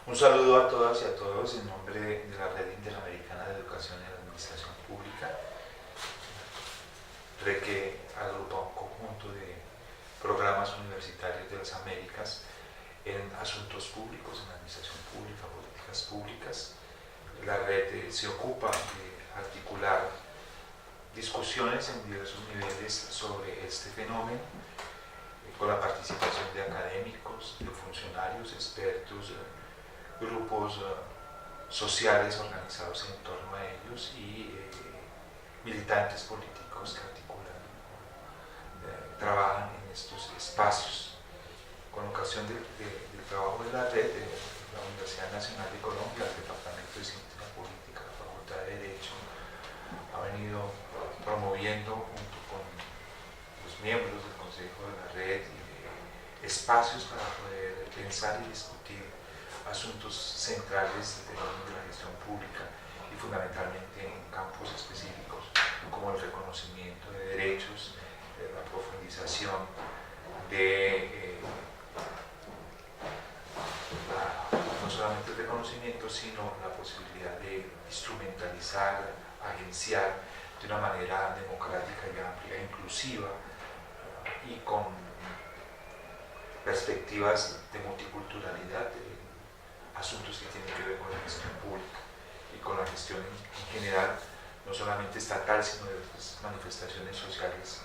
Un saludo a todas y a todos en nombre de la Red Interamericana de Educación y Administración Pública, red que agrupa un conjunto de programas universitarios de las Américas en asuntos públicos, en administración pública, políticas públicas. La red se ocupa de articular discusiones en diversos niveles sobre este fenómeno, con la participación de académicos, de funcionarios, expertos, grupos sociales organizados en torno a ellos y militantes políticos que articulan, trabajan en estos espacios. Con ocasión del trabajo de la red de la Universidad Nacional de Colombia, el Departamento de Ciencia Política, la Facultad de Derecho, ha venido promoviendo junto con los miembros del Consejo de la Red espacios para poder pensar y discutir asuntos centrales de la gestión pública y fundamentalmente en campos específicos como el reconocimiento de derechos, la profundización de no solamente el reconocimiento, sino la posibilidad de instrumentalizar, agenciar de una manera democrática y amplia, inclusiva y con perspectivas de multiculturalidad, de asuntos que tienen que ver con la gestión pública y con la gestión en general, no solamente estatal, sino de las manifestaciones sociales,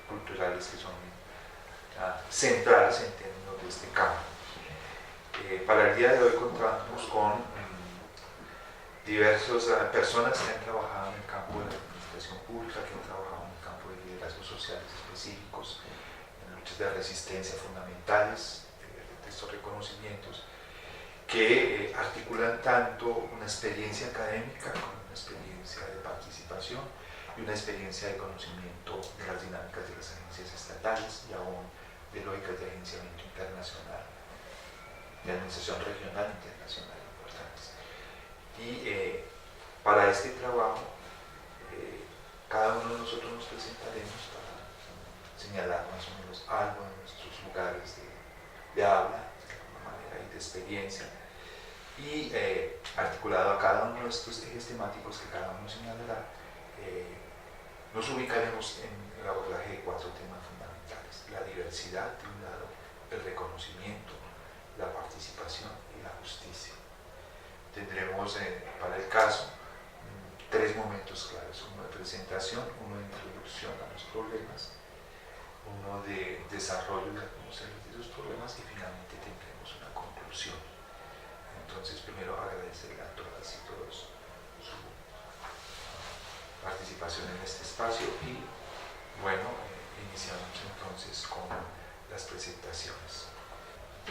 culturales que son centrales en términos de este campo. Para el día de hoy contamos con diversas personas que han trabajado en el campo de la administración pública, que han trabajado en el campo de liderazgos sociales específicos, en luchas de resistencia fundamentales, de estos reconocimientos, que articulan tanto una experiencia académica como una experiencia de participación y una experiencia de conocimiento de las dinámicas de las agencias estatales y aún de lógicas de agenciamiento internacional, de administración regional e internacional importantes. Y para este trabajo, cada uno de nosotros nos presentaremos para señalar más o menos algo de nuestros lugares de habla, de alguna manera, y de experiencia, y articulado a cada uno de estos ejes temáticos que cada uno señalará, nos ubicaremos en el abordaje de 4 temas fundamentales: la diversidad de un lado, el reconocimiento, la participación y la justicia. Tendremos para el caso 3 momentos claves: uno de presentación, uno de introducción a los problemas, uno de desarrollo de conocer esos problemas y finalmente tendremos una conclusión. Entonces, primero agradecerle a todas y todos su participación en este espacio y bueno, iniciamos entonces con las presentaciones.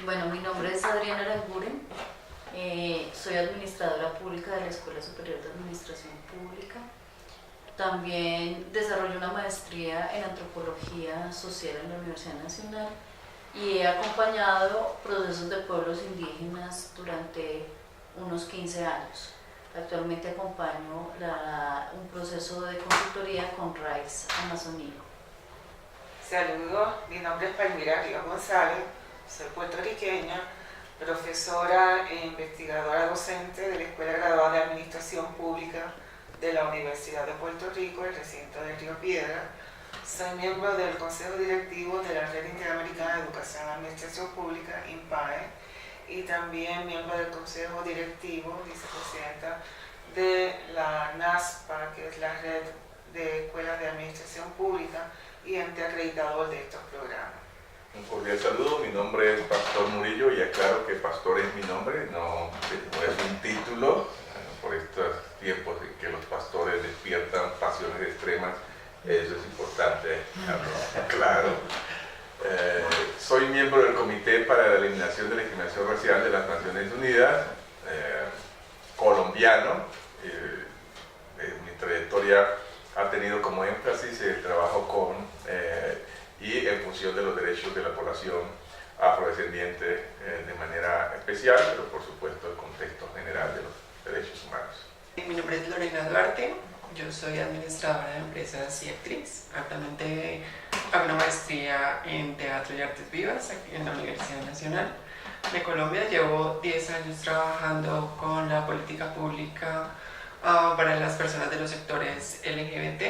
Bueno, mi nombre es Adriana Aranguren, soy administradora pública de la Escuela Superior de Administración Pública. También desarrollé una maestría en Antropología Social en la Universidad Nacional y he acompañado procesos de pueblos indígenas durante unos 15 años. Actualmente acompaño un proceso de consultoría con RAIS Amazonía. Saludos, mi nombre es Palmira Rivas González, soy puertorriqueña, profesora e investigadora docente de la Escuela Graduada de Administración Pública de la Universidad de Puerto Rico, el recinto de Río Piedra. Soy miembro del Consejo Directivo de la Red Interamericana de Educación y Administración Pública, INPAE, y también miembro del Consejo Directivo, vicepresidenta de la NASPA, que es la Red de Escuelas de Administración Pública, y ente acreditador de estos programas. Un cordial saludo, mi nombre es Pastor Murillo y aclaro que Pastor es mi nombre, no es un título. Por estos tiempos en que los pastores despiertan pasiones extremas, eso es importante, claro. Soy miembro del Comité para la Eliminación de la Discriminación Racial de las Naciones Unidas, colombiano. Mi trayectoria ha tenido como énfasis el trabajo con y en función de los derechos de la población afrodescendiente de manera especial, pero por supuesto el contexto general de los derechos humanos. Mi nombre es Lorena Duarte, yo soy administradora de empresas y actriz. Actualmente hago una maestría en Teatro y Artes Vivas aquí en la Universidad Nacional. de Colombia. Llevo 10 años trabajando con la política pública para las personas de los sectores LGBT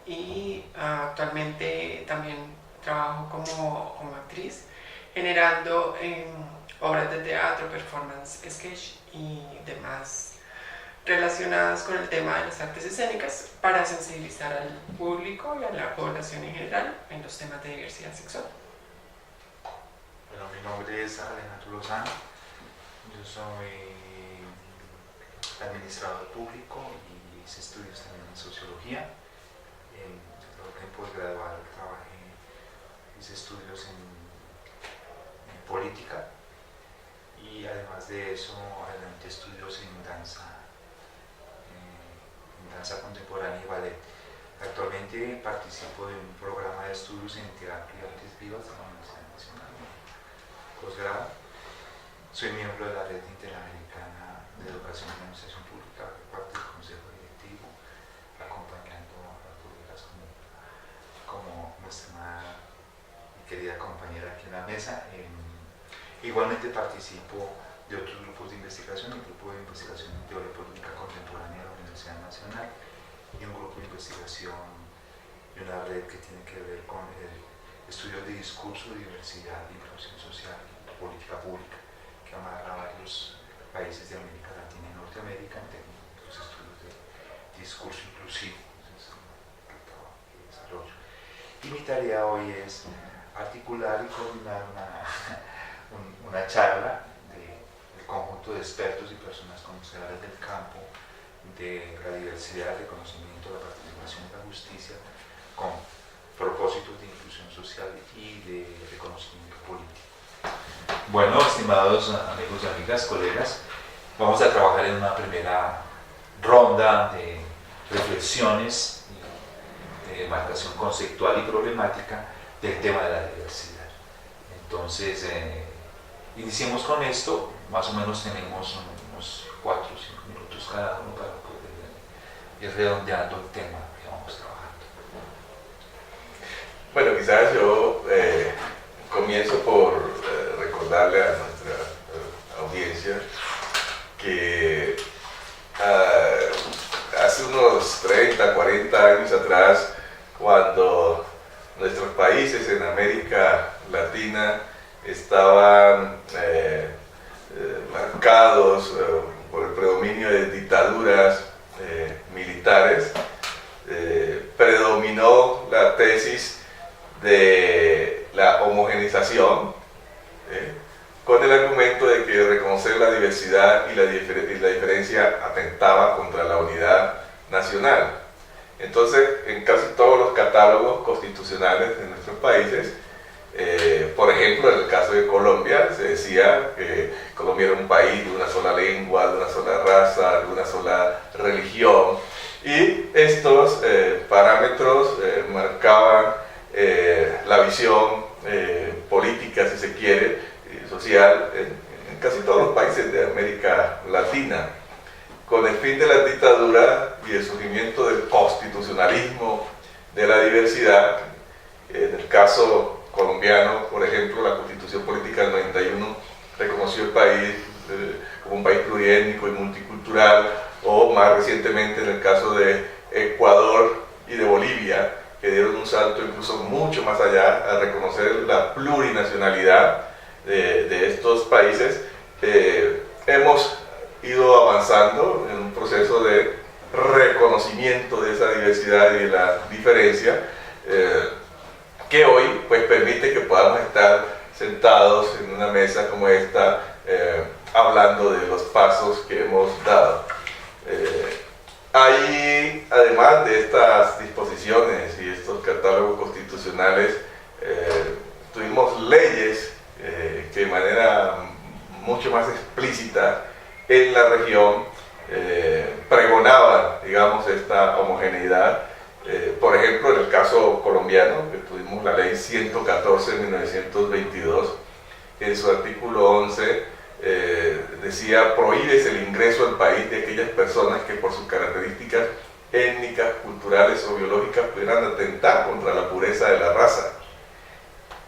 y actualmente también trabajo como actriz, generando obras de teatro, performance, sketch y demás relacionadas con el tema de las artes escénicas para sensibilizar al público y a la población en general en los temas de diversidad sexual. Bueno, mi nombre es Alejandro Lozano, yo soy administrador público y hice estudios también en sociología. En posgraduado hice estudios en política y además de eso adelanté estudios en danza contemporánea y ballet. Actualmente participo de un programa de estudios en teatro y artes vivas de la Universidad Nacional posgrado. Soy miembro de la Red Interamericana de Educación y Administración Pública, parte del Consejo Directivo, acompañando a colegas como nuestra mi querida compañera aquí en la mesa. Igualmente participo de otros grupos de investigación, el grupo de investigación en teoría política contemporánea de la Universidad Nacional y un grupo de investigación y una red que tiene que ver con el estudio de discurso, diversidad, inclusión social y política pública, que amarra a varios países de América Latina y Norteamérica en términos de los estudios de discurso inclusivo. Entonces, es un trabajo que desarrollo. Y mi tarea hoy es articular y coordinar una charla del conjunto de expertos y personas conocedoras del campo de la diversidad, el reconocimiento, la participación y la justicia con propósitos de inclusión social y de reconocimiento político. Bueno, estimados amigos y amigas, colegas, vamos a trabajar en una primera ronda de reflexiones, de marcación conceptual y problemática del tema de la diversidad. Entonces, iniciemos con esto. Más o menos tenemos unos 4 o 5 minutos cada uno para poder ir redondeando el tema que vamos trabajando. Bueno, quizás yo comienzo por recordarle a nuestra audiencia que hace unos 30, 40 años atrás, cuando nuestros países en América Latina estaban marcados por el predominio de dictaduras militares, predominó la tesis de la homogeneización, con el argumento de que reconocer la diversidad y la diferencia atentaba contra la unidad nacional. Entonces, en casi todos los catálogos constitucionales de nuestros países, por ejemplo, en el caso de Colombia, se decía que Colombia era un país de una sola lengua, de una sola raza, de una sola religión, y estos parámetros marcaban la visión política, si se quiere, social, en casi todos los países de América Latina. Con el fin de la dictadura y el surgimiento del constitucionalismo de la diversidad, en el caso colombiano, por ejemplo, la Constitución Política del 91 reconoció el país como un país pluriétnico y multicultural, o más recientemente en el caso de Ecuador y de Bolivia, que dieron un salto incluso mucho más allá a reconocer la plurinacionalidad de estos países. Hemos ido avanzando en un proceso de reconocimiento de esa diversidad y de la diferencia, que hoy pues permite que podamos estar sentados en una mesa como esta, hablando de los pasos que hemos dado. Hay, además de estas disposiciones y estos catálogos constitucionales, tuvimos leyes que de manera mucho más explícita en la región pregonaban, digamos, esta homogeneidad. Por ejemplo, en el caso colombiano, que tuvimos la ley 114 de 1922, en su artículo 11 decía: prohíbes el ingreso al país de aquellas personas que por sus características étnicas, culturales o biológicas pudieran atentar contra la pureza de la raza.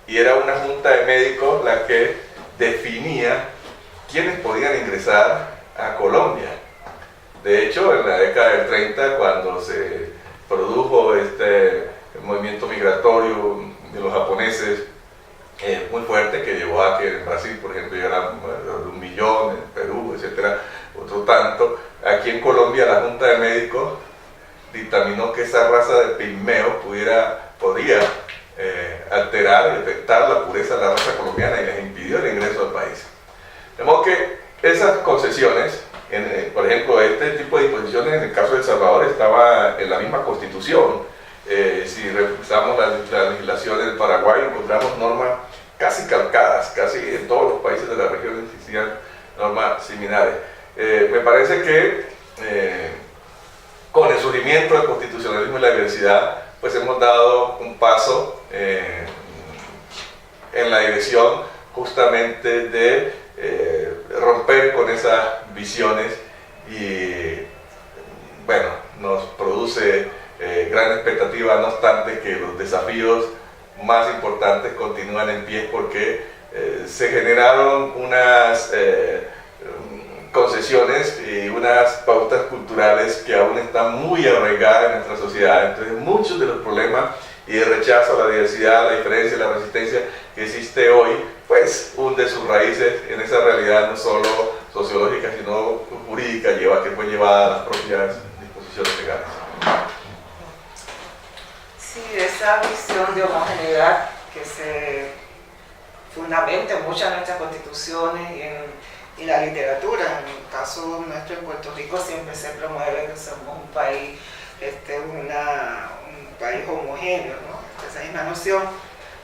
Y era una junta de médicos la que definía quiénes podían ingresar a Colombia. De hecho, en la década del 30, cuando se produjo este movimiento migratorio de los japoneses muy fuerte, que llevó a que en Brasil, por ejemplo, llegaran 1 millón, en Perú, etcétera, otro tanto, aquí en Colombia la Junta de Médicos dictaminó que esa raza de pigmeos podía alterar y afectar la pureza de la raza colombiana y les impidió el ingreso al país. De modo que esas concesiones, por ejemplo, este tipo de disposiciones en el caso de El Salvador estaba en la misma Constitución. Si revisamos la legislación del Paraguay, encontramos normas casi calcadas, casi en todos los países de la región existían normas similares. Me parece que con el surgimiento del constitucionalismo y la diversidad, pues hemos dado un paso en la dirección justamente de romper con esas visiones y, bueno, nos produce gran expectativa, no obstante que los desafíos más importantes continúan en pie porque se generaron unas concesiones y unas pautas culturales que aún están muy arraigadas en nuestra sociedad. Entonces muchos de los problemas y el rechazo a la diversidad, la diferencia, la resistencia que existe hoy, pues hunde sus raíces en esa realidad no solo sociológica, sino jurídica, que fue llevada a las propias disposiciones legales. Sí, esa visión de homogeneidad que se fundamenta en muchas de nuestras constituciones y la literatura. En el caso nuestro en Puerto Rico siempre se promueve que somos un país, un país homogéneo, ¿no? Esa misma noción.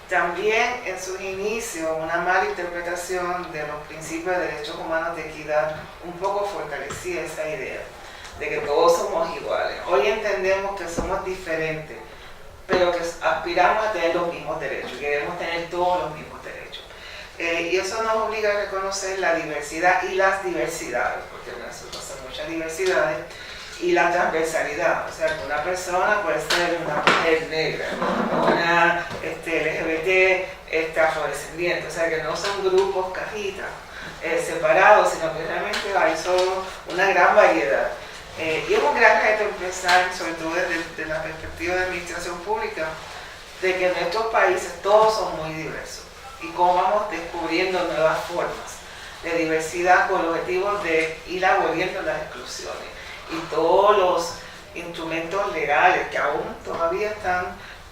También en sus inicios una mala interpretación de los principios de derechos humanos de equidad un poco fortalecía esa idea de que todos somos iguales. Hoy entendemos que somos diferentes, pero que aspiramos a tener los mismos derechos, queremos tener todos los mismos derechos. Y eso nos obliga a reconocer la diversidad y las diversidades, porque nosotros son muchas diversidades, y la transversalidad. O sea, que una persona puede ser una mujer negra, una LGBT afrodescendiente, o sea, que no son grupos cajitas separados, sino que realmente hay solo una gran variedad. Y es un gran reto empezar, sobre todo desde la perspectiva de administración pública, de que en estos países todos son muy diversos y cómo vamos descubriendo nuevas formas de diversidad con el objetivo de ir aboliendo las exclusiones y todos los instrumentos legales que aún todavía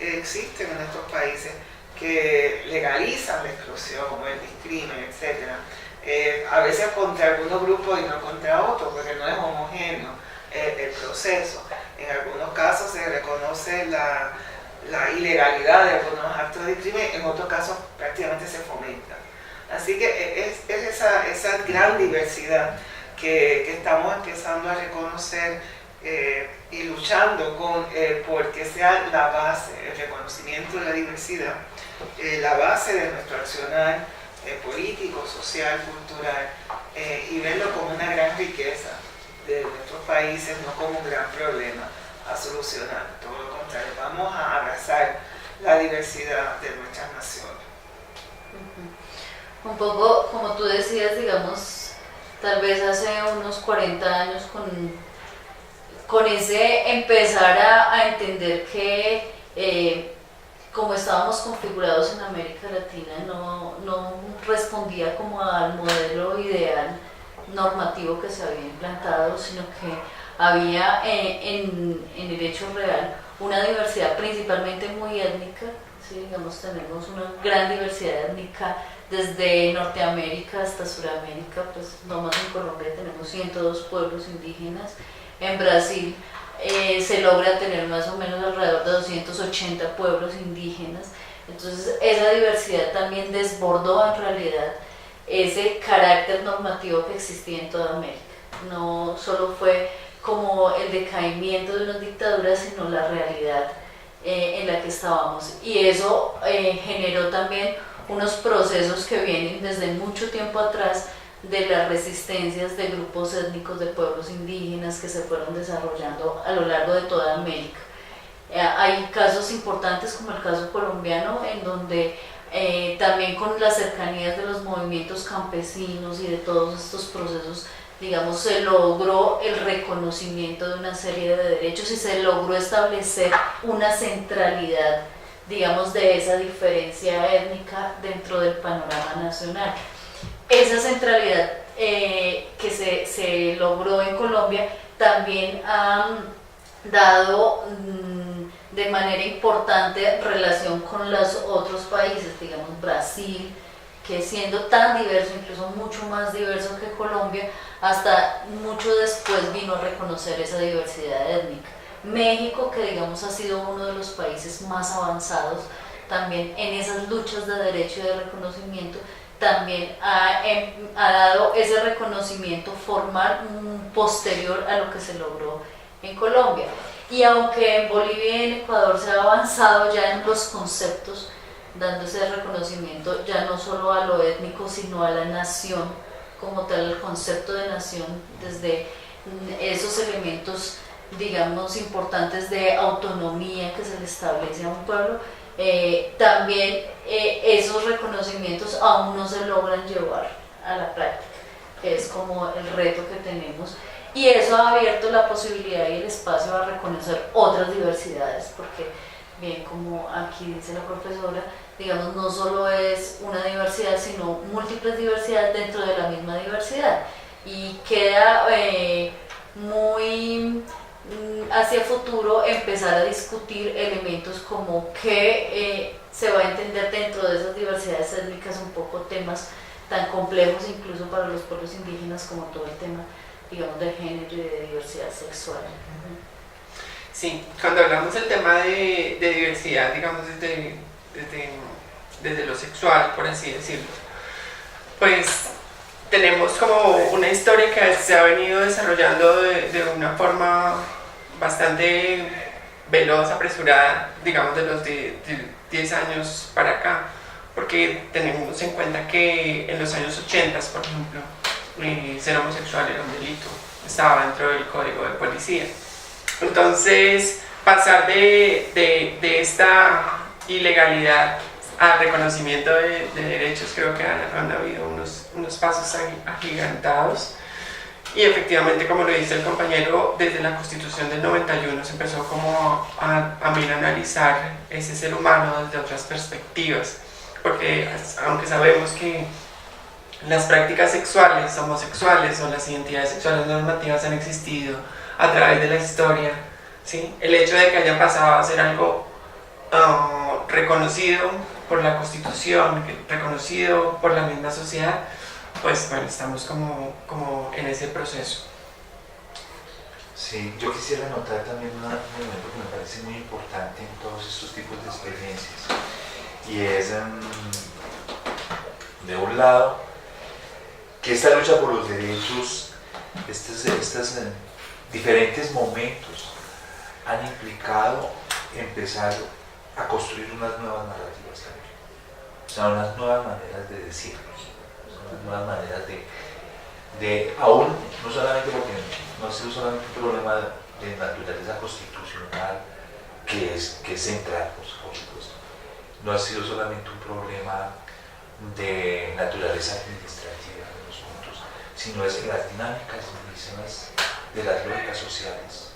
existen en estos países que legalizan la exclusión, como el discrimen, etc. A veces contra algunos grupos y no contra otros, porque no es homogéneo el proceso. En algunos casos se reconoce la ilegalidad de algunos actos de crimen, en otros casos prácticamente se fomenta. Así que es esa gran diversidad que estamos empezando a reconocer y luchando porque sea la base, el reconocimiento de la diversidad, la base de nuestro accionar político, social, cultural, y verlo como una gran riqueza de nuestros países, no como un gran problema a solucionar. Todo lo contrario, vamos a abrazar la diversidad de nuestras naciones. Un poco, como tú decías, digamos, tal vez hace unos 40 años con ese empezar a entender que como estábamos configurados en América Latina no respondía como al modelo ideal normativo que se había implantado, sino que había en el hecho real una diversidad principalmente muy étnica, ¿sí? Digamos, tenemos una gran diversidad étnica desde Norteamérica hasta Sudamérica, pues nomás en Colombia tenemos 102 pueblos indígenas, en Brasil se logra tener más o menos alrededor de 280 pueblos indígenas, entonces esa diversidad también desbordó en realidad ese carácter normativo que existía en toda América. No solo fue como el decaimiento de unas dictaduras, sino la realidad en la que estábamos. Y eso generó también unos procesos que vienen desde mucho tiempo atrás de las resistencias de grupos étnicos de pueblos indígenas que se fueron desarrollando a lo largo de toda América. Hay casos importantes como el caso colombiano en donde también con las cercanías de los movimientos campesinos y de todos estos procesos, digamos, se logró el reconocimiento de una serie de derechos y se logró establecer una centralidad, digamos, de esa diferencia étnica dentro del panorama nacional. Esa centralidad que se logró en Colombia también ha dado de manera importante relación con los otros países, digamos Brasil, que siendo tan diverso, incluso mucho más diverso que Colombia, hasta mucho después vino a reconocer esa diversidad étnica. México, que digamos ha sido uno de los países más avanzados también en esas luchas de derecho y de reconocimiento, también ha dado ese reconocimiento formal posterior a lo que se logró en Colombia. Y aunque en Bolivia y en Ecuador se ha avanzado ya en los conceptos, dando ese reconocimiento ya no solo a lo étnico, sino a la nación, como tal, el concepto de nación, desde esos elementos, digamos, importantes de autonomía que se le establece a un pueblo, también esos reconocimientos aún no se logran llevar a la práctica, que es como el reto que tenemos. Y eso ha abierto la posibilidad y el espacio a reconocer otras diversidades, porque bien, como aquí dice la profesora, digamos, no solo es una diversidad, sino múltiples diversidades dentro de la misma diversidad. Y queda muy hacia futuro empezar a discutir elementos como qué se va a entender dentro de esas diversidades étnicas, un poco temas tan complejos incluso para los pueblos indígenas como todo el tema, digamos, de género y de diversidad sexual. Sí, cuando hablamos del tema de diversidad, digamos, desde lo sexual, por así decirlo, pues tenemos como una historia que se ha venido desarrollando de una forma bastante veloz, apresurada, digamos, de los 10 años para acá, porque tenemos en cuenta que en los años 80, por ejemplo, ser homosexual era un delito, estaba dentro del código de policía. Entonces, pasar de esta ilegalidad al reconocimiento de derechos, creo que han habido unos pasos agigantados. Y efectivamente, como lo dice el compañero, desde la Constitución del 91 se empezó como a analizar ese ser humano desde otras perspectivas, porque aunque sabemos que las prácticas sexuales, homosexuales o las identidades sexuales normativas han existido a través de la historia, ¿sí? El hecho de que hayan pasado a ser algo reconocido por la Constitución, reconocido por la misma sociedad, pues bueno, estamos como en ese proceso. Sí, yo quisiera anotar también un elemento que me parece muy importante en todos estos tipos de experiencias, y es, de un lado, que esta lucha por los derechos, estos diferentes momentos han implicado empezar a construir unas nuevas narrativas también, o sea, unas nuevas maneras de decirnos, unas nuevas maneras de aún, no solamente porque no ha sido solamente un problema de naturaleza constitucional que es central, por supuesto, no ha sido solamente un problema de naturaleza administrativa de los puntos, sino es que las dinámicas mismas de las lógicas sociales,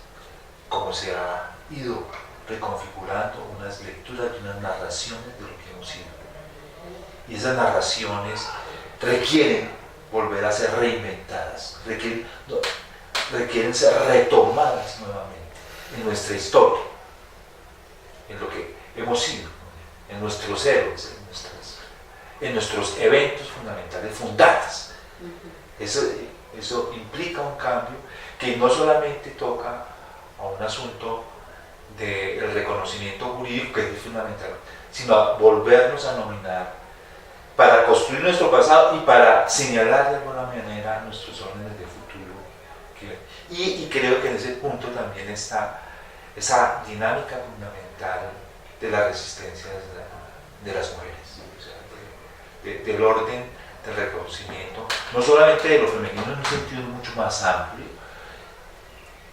como se ha ido reconfigurando unas lecturas y unas narraciones de lo que hemos sido. Y esas narraciones requieren volver a ser reinventadas, requieren ser retomadas nuevamente en nuestra historia, en lo que hemos sido, en nuestros héroes, en nuestros eventos fundamentales fundantes. Eso implica un cambio que no solamente toca a un asunto del reconocimiento jurídico, que es fundamental, sino a volvernos a nominar para construir nuestro pasado y para señalar de alguna manera nuestros órdenes de futuro. Y creo que en ese punto también está esa dinámica fundamental de la resistencia de las mujeres, o sea, del orden del reconocimiento, no solamente de lo femenino en un sentido mucho más amplio,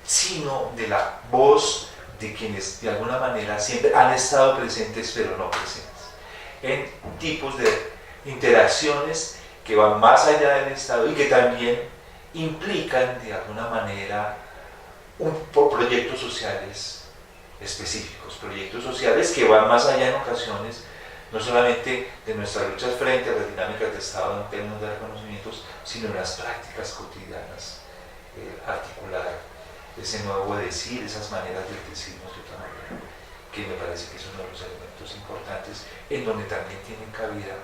sino de la voz de quienes de alguna manera siempre han estado presentes pero no presentes. en tipos de interacciones que van más allá del Estado y que también implican de alguna manera proyectos sociales específicos, proyectos sociales que van más allá en ocasiones, no solamente de nuestras luchas frente a las dinámicas de Estado en términos de reconocimientos, sino en las prácticas cotidianas, articular ese nuevo decir, esas maneras de decirnos de otra manera, que me parece que es uno de los elementos importantes, en donde también tienen cabida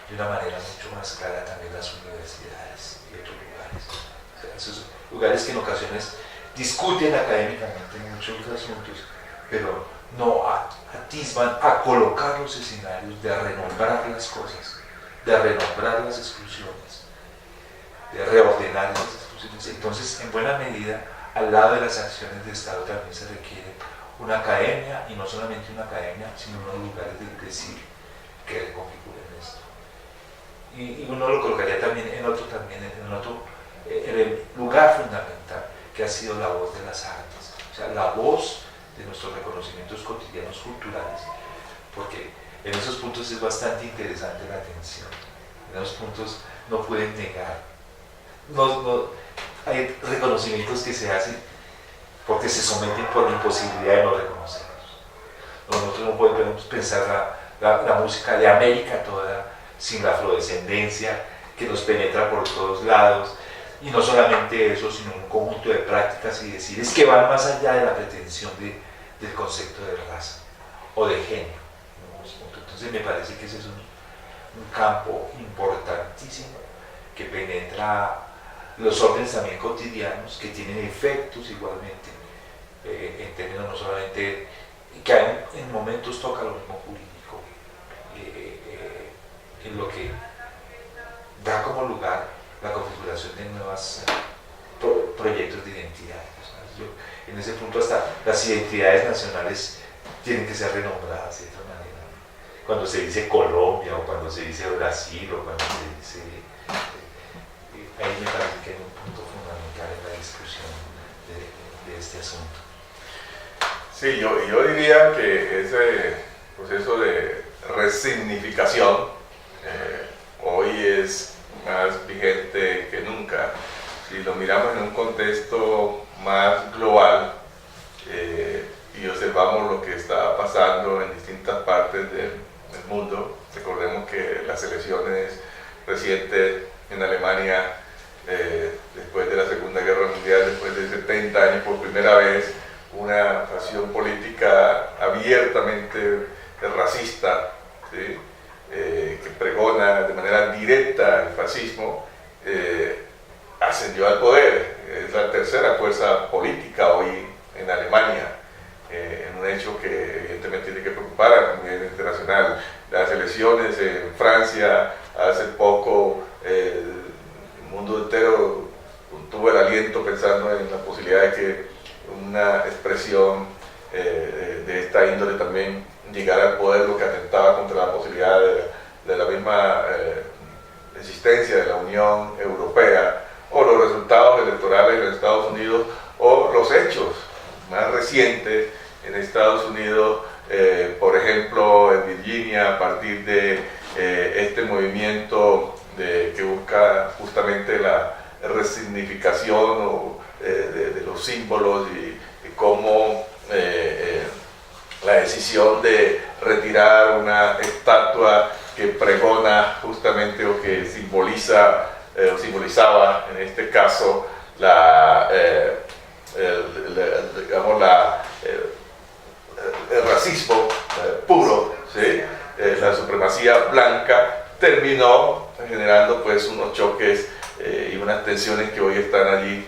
de una manera mucho más clara también las universidades y otros lugares. O sea, esos lugares que en ocasiones discuten académicamente muchos asuntos, pero no atisban a colocar los escenarios de renombrar las cosas, de renombrar las exclusiones, de reordenar las exclusiones. Entonces, en buena medida, al lado de las acciones de Estado también se requiere una academia, y no solamente una academia, sino unos lugares de decir que reconfiguren esto. Y uno lo colocaría también en el lugar fundamental, que ha sido la voz de las artes, o sea, la voz de nuestros reconocimientos cotidianos culturales, porque en esos puntos es bastante interesante la atención. En esos puntos no pueden negar. Hay reconocimientos que se hacen porque se someten por la imposibilidad de no reconocerlos. Nosotros no podemos pensar la música de América toda sin la afrodescendencia que nos penetra por todos lados, y no solamente eso, sino un conjunto de prácticas y decires que van más allá de la pretensión del concepto de raza o de género. Entonces me parece que ese es un campo importantísimo que penetra los órdenes también cotidianos, que tienen efectos igualmente en términos no solamente, que en momentos toca lo mismo jurídico, en lo que da como lugar la configuración de nuevos proyectos de identidad. En ese punto hasta las identidades nacionales tienen que ser renombradas de otra manera. Cuando se dice Colombia, o cuando se dice Brasil, o cuando se dice... ahí me parece que hay un punto fundamental en la discusión de este asunto. Sí, yo diría que ese proceso de resignificación hoy es más vigente que nunca. Si lo miramos en un contexto más global y observamos lo que está pasando en distintas partes del mundo, recordemos que las elecciones recientes en Alemania, después de la Segunda Guerra Mundial, después de 70 años, por primera vez, una facción política abiertamente racista, ¿sí? Que pregona de manera directa el fascismo, ascendió al poder. Es la tercera fuerza política hoy en Alemania, en un hecho que evidentemente tiene que preocupar a nivel internacional. Las elecciones en Francia hace poco, el mundo entero tuvo el aliento pensando en la posibilidad de que una expresión de esta índole también llegara al poder, lo que atentaba contra la posibilidad de la misma existencia de la Unión Europea, o los resultados electorales en Estados Unidos, o los hechos más recientes en Estados Unidos, por ejemplo en Virginia, a partir de este movimiento que busca justamente la resignificación de los símbolos, y cómo la decisión de retirar una estatua que pregona justamente o que simboliza o simbolizaba en este caso el racismo puro, ¿sí? La supremacía blanca, terminó generando pues unos choques y unas tensiones que hoy están allí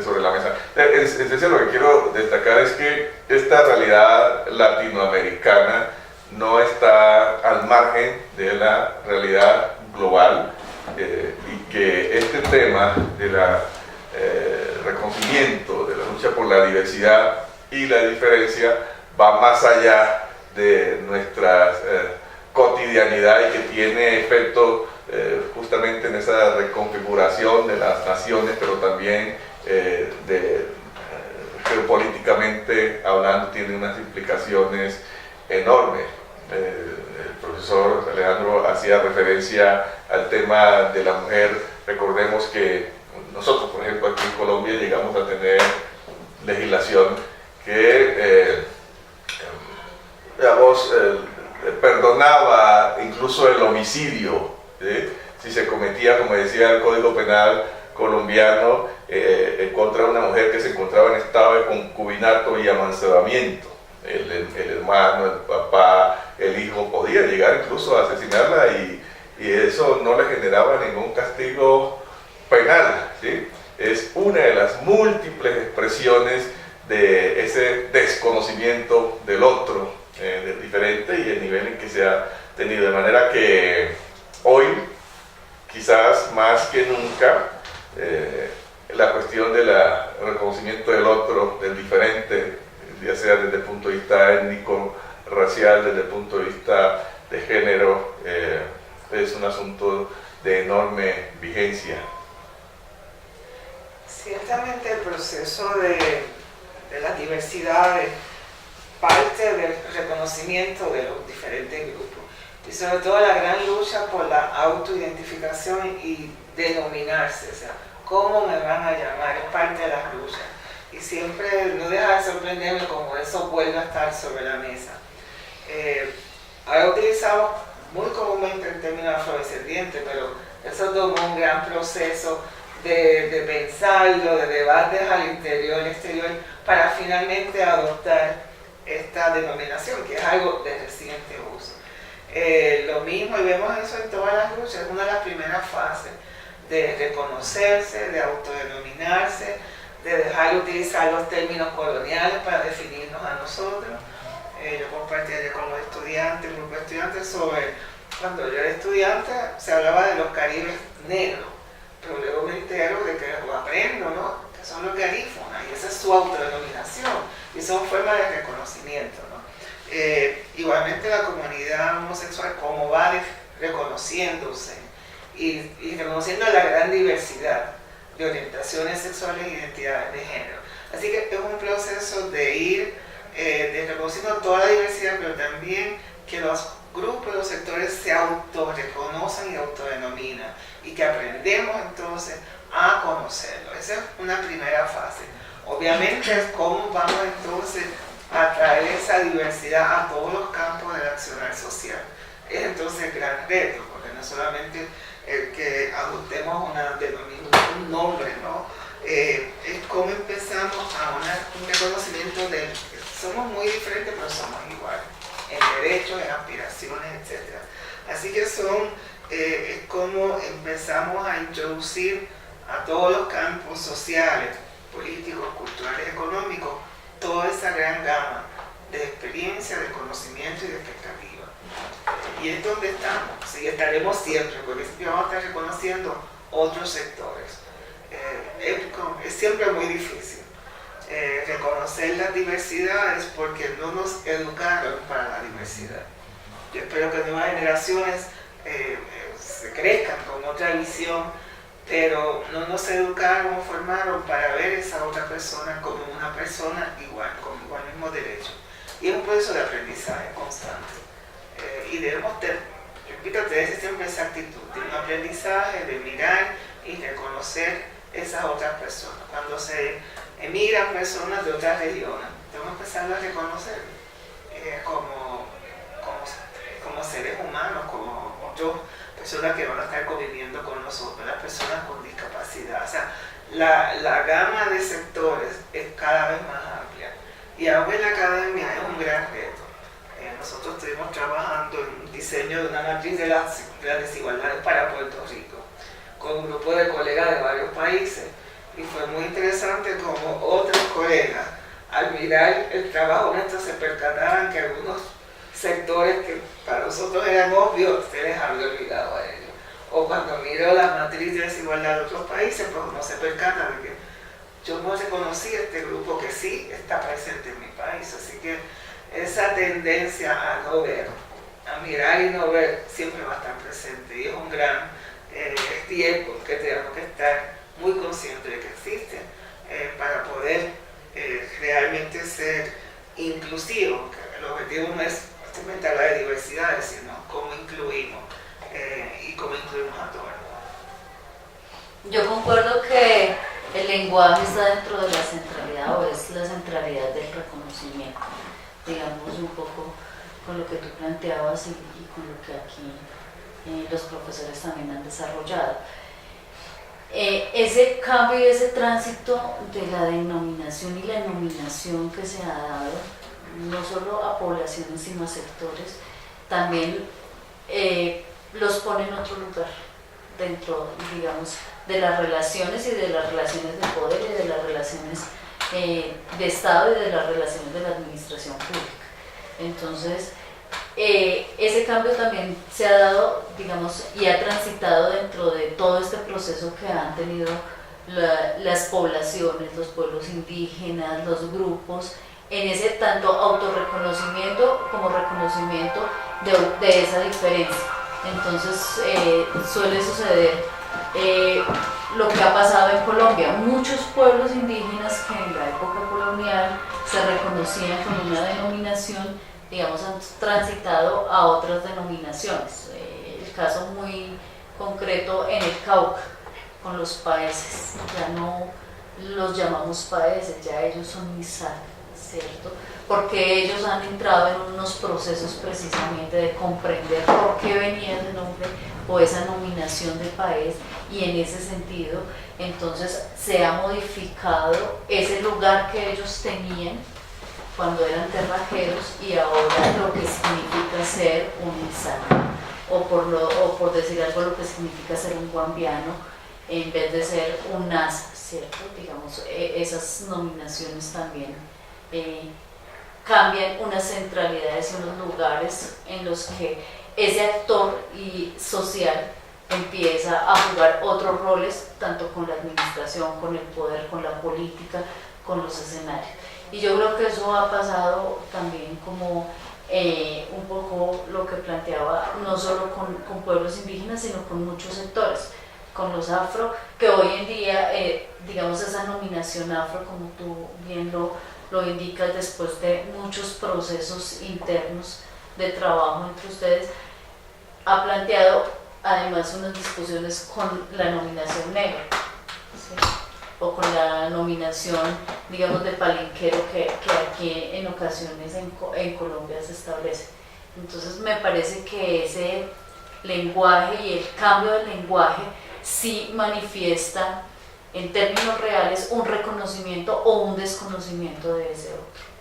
sobre la mesa. Entonces lo que quiero destacar es que esta realidad latinoamericana no está al margen de la realidad global, y que este tema de la reconocimiento, de la lucha por la diversidad y la diferencia va más allá de nuestra cotidianidad, y que tiene efecto justamente en esa reconfiguración de las naciones, pero también geopolíticamente hablando tiene unas implicaciones enormes. El profesor Alejandro hacía referencia al tema de la mujer. Recordemos que nosotros, por ejemplo, aquí en Colombia llegamos a tener legislación que perdonaba incluso el homicidio, ¿sí? Si se cometía, como decía el Código Penal colombiano, en contra de una mujer que se encontraba en estado de concubinato y amancebamiento. El hermano, el papá, el hijo podía llegar incluso a asesinarla y eso no le generaba ningún castigo penal, ¿sí? Es una de las múltiples expresiones de ese desconocimiento del otro, del diferente, y el nivel en que se ha tenido. De manera que hoy, quizás más que nunca, la cuestión del reconocimiento del otro, del diferente, ya sea desde el punto de vista étnico, racial, desde el punto de vista de género, es un asunto de enorme vigencia. Ciertamente el proceso de las diversidades parte del reconocimiento de los diferentes grupos y sobre todo la gran lucha por la autoidentificación y denominarse, o sea, ¿cómo me van a llamar? Es parte de las luchas. Y siempre no deja de sorprenderme como eso vuelve a estar sobre la mesa. Ahora utilizamos muy comúnmente el término afrodescendiente, pero eso tomó un gran proceso de pensarlo, de debates al interior y exterior, para finalmente adoptar esta denominación, que es algo de reciente uso. Lo mismo, y vemos eso en todas las luchas, es una de las primeras fases de reconocerse, de autodenominarse, de dejar de utilizar los términos coloniales para definirnos a nosotros. Yo compartí ayer con los estudiantes, un grupo de estudiantes, sobre cuando yo era estudiante se hablaba de los caribes negros, pero luego me entero de que lo aprendo, ¿no? Que son los garífunas, y esa es su autodenominación, y son formas de reconocimiento, ¿no? Igualmente la comunidad homosexual, cómo va reconociéndose y reconociendo la gran diversidad de orientaciones sexuales e identidades de género. Así que es un proceso de ir reconociendo toda la diversidad, pero también que los grupos, los sectores se autorreconocen y autodenominan, y que aprendemos entonces a conocerlo. Esa es una primera fase. Obviamente es cómo vamos entonces a traer esa diversidad a todos los campos del accionar social. Es entonces el gran reto, porque no solamente el que adoptemos un nombre, ¿no? Es cómo empezamos a un reconocimiento de que somos muy diferentes, pero somos iguales en derechos, en aspiraciones, etc. Así que es como empezamos a introducir a todos los campos sociales, políticos, culturales, económicos, toda esa gran gama de experiencia, de conocimiento y de expectativa. Y es donde estamos, sí, estaremos siempre, porque siempre vamos a estar reconociendo otros sectores. Es siempre muy difícil reconocer las diversidades porque no nos educaron para la diversidad. Yo espero que nuevas generaciones se crezcan con otra visión, pero no nos educaron o formaron para ver esa otra persona como una persona igual, con igual mismo derecho. Y es un proceso de aprendizaje constante. Y debemos yo invito a tener siempre esa actitud de un aprendizaje, de mirar y reconocer esas otras personas. Cuando se emigran personas de otras regiones, tenemos que empezar a reconocer como seres humanos, como otras personas que van a estar conviviendo con nosotros, las personas con discapacidad. O sea, la gama de sectores es cada vez más amplia. Y ahora en la academia es un gran reto. Nosotros estuvimos trabajando en un diseño de una matriz de las desigualdades para Puerto Rico, con un grupo de colegas de varios países. Y fue muy interesante como otros colegas, al mirar el trabajo nuestro, se percataban que algunos sectores que para nosotros eran obvios, se les había olvidado a ellos. O cuando miro la matriz de desigualdad de otros países, pues uno se percata de que yo no reconocí este grupo que sí está presente en mi país. Así que esa tendencia a no ver, a mirar y no ver, siempre va a estar presente. Y es un gran tiempo que tenemos que estar muy conscientes de que existe para poder realmente ser inclusivos. El objetivo no es justamente habla de diversidad, es decir, ¿no? Cómo incluimos y cómo incluimos a todos. Yo concuerdo que el lenguaje está dentro de la centralidad o es la centralidad del reconocimiento, digamos un poco con lo que tú planteabas y con lo que aquí los profesores también han desarrollado. Ese cambio y ese tránsito de la denominación y la nominación que se ha dado, no solo a poblaciones sino a sectores, también los pone en otro lugar dentro, digamos, de las relaciones y de las relaciones de poder y de las relaciones de Estado y de las relaciones de la administración pública. Entonces, ese cambio también se ha dado, digamos, y ha transitado dentro de todo este proceso que han tenido las poblaciones, los pueblos indígenas, los grupos, en ese tanto autorreconocimiento como reconocimiento de esa diferencia. Entonces, suele suceder lo que ha pasado en Colombia. Muchos pueblos indígenas que en la época colonial se reconocían con una denominación, digamos, han transitado a otras denominaciones. El caso muy concreto en el Cauca, con los paeses, ya no los llamamos paeses, ya ellos son misal, ¿cierto? Porque ellos han entrado en unos procesos precisamente de comprender por qué venía ese nombre o esa nominación de país, y en ese sentido entonces se ha modificado ese lugar que ellos tenían cuando eran terrajeros y ahora lo que significa ser un misal, o por decir algo, lo que significa ser un guambiano en vez de ser un nasa, ¿cierto? Digamos, esas nominaciones también cambian unas centralidades y unos lugares en los que ese actor social empieza a jugar otros roles, tanto con la administración, con el poder, con la política, con los escenarios. Y yo creo que eso ha pasado también como un poco lo que planteaba, no solo con pueblos indígenas, sino con muchos sectores, con los afro, que hoy en día, digamos, esa nominación afro, como tú bien lo indicas, después de muchos procesos internos de trabajo entre ustedes, ha planteado además unas discusiones con la nominación negra, ¿sí? O con la nominación, digamos, de palenquero que aquí en ocasiones en Colombia se establece. Entonces me parece que ese lenguaje y el cambio del lenguaje sí manifiesta en términos reales un reconocimiento o un desconocimiento de ese otro.